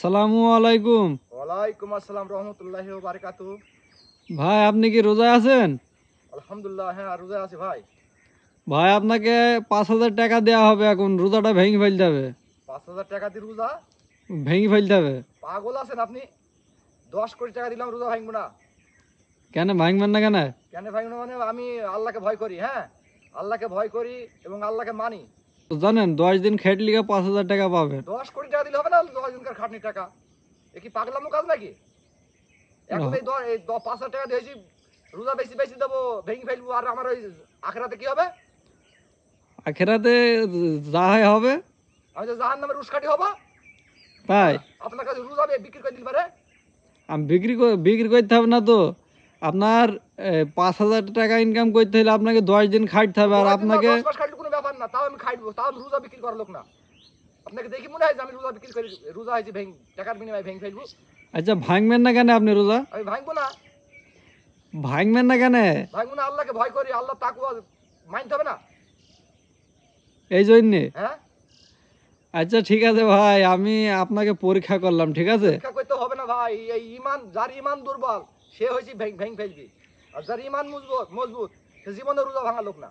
আসসালামু আলাইকুম। ওয়ালাইকুম আসসালাম রহমতুল্লাহি ওয়া বারাকাতুহু। ভাই আপনি কি রোজা আছেন? আলহামদুলিল্লাহ, হ্যাঁ রোজা আছি ভাই। ভাই আপনাকে 5,000 টাকা দেওয়া হবে, এখন রোজাটা ভেঙে ফেলতে হবে। 5,000 টাকা দিয়ে রোজা? ভেঙে ফেলতে হবে। পাগল আছেন আপনি? 10 কোটি টাকা দিলাম, রোজা ভাঙবো না? কেন ভাঙবেন না কেন? কেন ভাঙবো না মানে, আমি আল্লাহকে ভয় করি। হ্যাঁ, আল্লাহকে ভয় করি এবং আল্লাহকে মানি। জানেন 10 দিন খেটলি 5,000 টাকা পাবেন। 10 কোটি টাকা দিলে হবে না? 10 দিনকার খাটনির টাকা এ কি পাগলামো কাজ নাকি? এখন এই 5,000 টাকা দিয়েছি, রোজা বেশি বেশি দেবো, ভেঙে ফেলবো, আর আমার ওই আখেরাতে কি হবে? আখেরাতে যা হয় হবে। আমি তো জাহান্নামের উস্কাটি হবো। তাই আপনার কাছে রোজা বিক্রি করে দিতে পারে? আমি বিক্রি করতে হবে না তো। আপনার 5,000 টাকা ইনকাম করতে হলে আপনাকে 10 দিন খাটতে হবে, আর 10 দিন না, আপনাকে 10 মাস খাটলে কোনো ব্যাপার না, তাও আমি খাইবো, তাও আমি রোজা বিক্রি করার লোক না। আপনাকে দেখি মনে হয় যে আমি রোজা বিক্রি করি, রোজা হয়েছে টাকার বিনিময়ে ভেঙে ফেলবো? আচ্ছা ভাঙবেন না কেন আপনি রোজা? আমি ভাঙবো না। ভাঙবেন না কেন? ভাঙবো না, আল্লাহকে ভয় করি, আল্লাহ তাকওয়া মানতে হবে না? এই জন্যে? হ্যাঁ, আচ্ছা ঠিক আছে ভাই, আমি আপনাকে পরীক্ষা করলাম, ঠিক আছে। পরীক্ষা করতে হবে না ভাই। এই ইমান, যার ইমান দুর্বল সে হয়েছে ভেঙে ফেলবি, আর যার ইমান মজবুত মজবুত সে জীবনে রোজা ভাঙা লোক না।